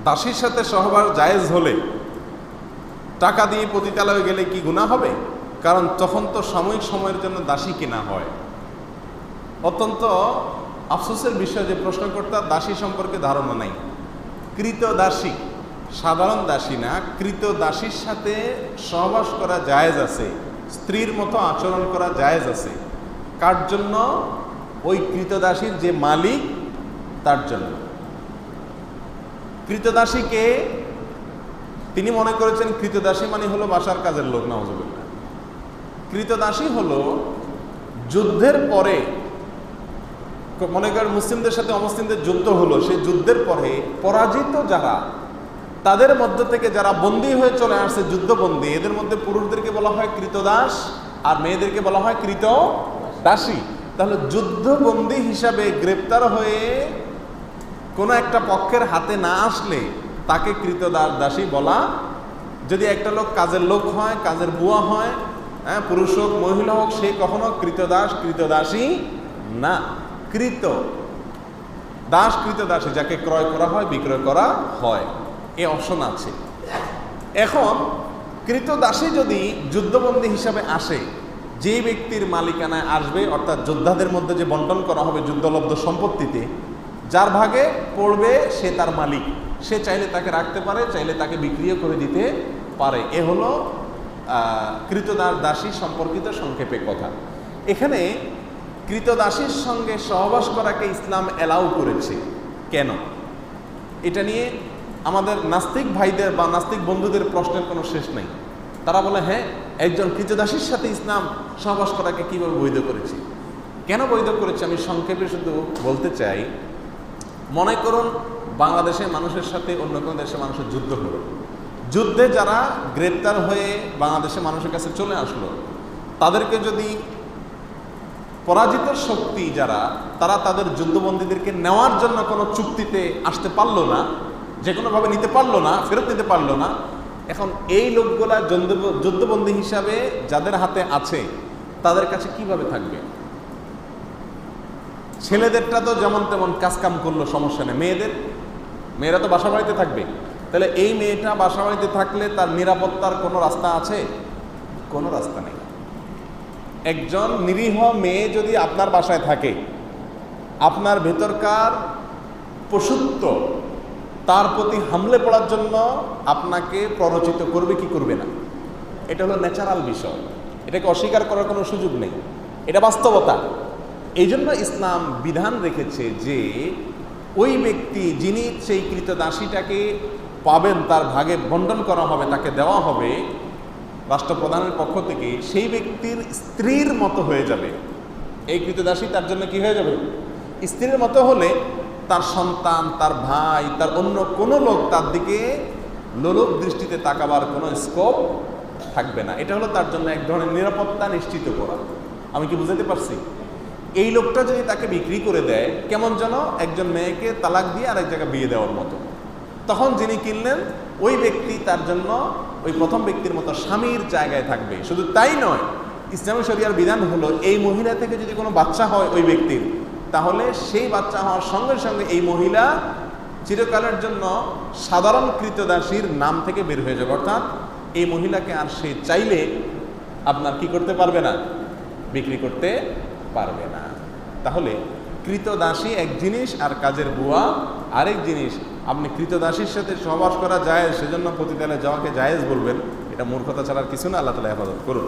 দাসীর সাথে সহবাস জায়েজ হলে টাকা দিয়ে পতিতালয়ে গেলে কি গুনাহ হবে? কারণ তখন তো সাময়িক সময়ের জন্য দাসী কেনা হয়। অত্যন্ত আফসোসের বিষয় যে প্রশ্নকর্তার দাসী সম্পর্কে ধারণা নাই। কৃত দাসী, সাধারণ দাসী না, কৃত দাসীর সাথে সহবাস করা জায়েজ আছে, স্ত্রীর মতো আচরণ করা জায়েজ আছে। কার জন্য? ওই কৃতদাসীর যে মালিক তার জন্য। কৃতদাসীকে তিনি মনে করেছেন কৃতদাসী মানে হলো বাসার কাজের লোক, নাউজুবিল্লাহ। কৃতদাসী হলো যুদ্ধের পরে, মনে করেন মুসলিমদের সাথে অমুসলিমদের যুদ্ধ হলো, সেই যুদ্ধের পরে পরাজিত যারা, তাদের মধ্য থেকে যারা বন্দী হয়ে চলে আসছে, যুদ্ধবন্দী, এদের মধ্যে পুরুষদেরকে বলা হয় কৃতদাস আর মেয়েদেরকে বলা হয় কৃতদাসী। তাহলে যুদ্ধবন্দী হিসাবে গ্রেপ্তার হয়ে কোনো একটা পক্ষের হাতে না আসলে তাকে কৃতদাসী বলা। যদি একটা লোক কাজের লোক হয়, কাজের বুয়া হয়, পুরুষ হোক মহিলা হোক, সে কখনো কৃতদাস কৃতদাসী না। কৃত দাস কৃতদাসী, যাকে ক্রয় করা হয়, বিক্রয় করা হয়, এ অপশন আছে। এখন কৃতদাসী যদি যুদ্ধবন্দী হিসাবে আসে, যে ব্যক্তির মালিকানায় আসবে, অর্থাৎ যোদ্ধাদের মধ্যে যে বন্টন করা হবে যুদ্ধলব্ধ সম্পত্তিতে, যার ভাগে পড়বে সে তার মালিক। সে চাইলে তাকে রাখতে পারে, চাইলে তাকে বিক্রিও করে দিতে পারে। এ হলো কৃতদাস দাসী সম্পর্কিত সংক্ষেপে কথা। এখানে কৃতদাসীর সঙ্গে সহবাস করাকে ইসলাম অ্যালাউ করেছে কেন? এটা নিয়ে আমাদের নাস্তিক ভাইদের বা নাস্তিক বন্ধুদের প্রশ্নের কোনো শেষ নেই। তারা বলে, হ্যাঁ, একজন কৃতদাসীর সাথে ইসলাম সহবাস করাকে কীভাবে বৈধ করেছে? কেন বৈধ করেছে আমি সংক্ষেপে শুধু বলতে চাই। মনে করুন বাংলাদেশের মানুষের সাথে অন্য কোনো দেশের মানুষের যুদ্ধ হলো, যুদ্ধে যারা গ্রেপ্তার হয়ে বাংলাদেশের মানুষের কাছে চলে আসলো, তাদেরকে যদি পরাজিত শক্তি যারা, তারা তাদের যুদ্ধবন্দীদেরকে নেওয়ার জন্য কোনো চুক্তিতে আসতে পারলো না, যে কোনোভাবে নিতে পারলো না, ফেরত নিতে পারলো না, এখন এই লোকগুলা যুদ্ধবন্দী হিসাবে যাদের হাতে আছে তাদের কাছে কিভাবে থাকবে? ছেলেদেরটা তো যেমন তেমন কাজকাম করলো, সমস্যা নেই। মেয়েরা তো বাসা বাড়িতে থাকবে। তাহলে এই মেয়েটা বাসা বাড়িতে থাকলে তার নিরাপত্তার কোনো রাস্তা আছে? কোনো রাস্তা নেই। একজন নিরীহ মেয়ে যদি আপনার বাসায় থাকে, আপনার ভেতরকার পশুত্ব তার প্রতি হামলে পড়ার জন্য আপনাকে প্ররোচিত করবে কি করবে না? এটা হলো ন্যাচারাল বিষয়, এটাকে অস্বীকার করার কোনো সুযোগ নেই, এটা বাস্তবতা। এই জন্য ইসলাম বিধান রেখেছে যে ওই ব্যক্তি যিনি সেই কৃতদাসীটাকে পাবেন, তার ভাগে বন্টন করা হবে, তাকে দেওয়া হবে রাষ্ট্রপ্রধানের পক্ষ থেকে, সেই ব্যক্তির স্ত্রীর মতো হয়ে যাবে। এই কৃতদাসী তার জন্য কি হয়ে যাবে? স্ত্রীর মতো হলে তার সন্তান, তার ভাই, তার অন্য কোনো লোক তার দিকে লোলুপ দৃষ্টিতে তাকাবার কোনো স্কোপ থাকবে না। এটা হলো তার জন্য এক ধরনের নিরাপত্তা নিশ্চিত করা। আমি কি বুঝাতে পারছি? এই লোকটা যদি তাকে বিক্রি করে দেয়, কেমন যেন একজন মেয়েকে তালাক দিয়ে আরেক জায়গায় বিয়ে দেওয়ার মতো। তখন যিনি কিনলেন ওই ব্যক্তি তার জন্য ওই প্রথম ব্যক্তির মতো স্বামীর জায়গায় থাকবে। শুধু তাই নয়, ইসলামী শরিয়ার বিধান হলো এই মহিলা থেকে যদি কোনো বাচ্চা হয় ওই ব্যক্তির, তাহলে সেই বাচ্চা হওয়ার সঙ্গে সঙ্গে এই মহিলা চিরকালের জন্য সাধারণ কৃতদাসীর নাম থেকে বের হয়ে যাবে। অর্থাৎ এই মহিলাকে আর সে চাইলে আপনার কি করতে পারবে না? বিক্রি করতে পারবে না। তাহলে কৃতদাসী এক জিনিস আর কাজের বুয়া আরেক জিনিস। আপনি কৃতদাসীর সাথে সহবাস করা যায় সেজন্য পতিতালয়ে যাওয়াকে জায়েজ বলবেন, এটা মূর্খতা ছাড়ার কিছু না। আল্লাহ তাআলা হেফাজত করুন।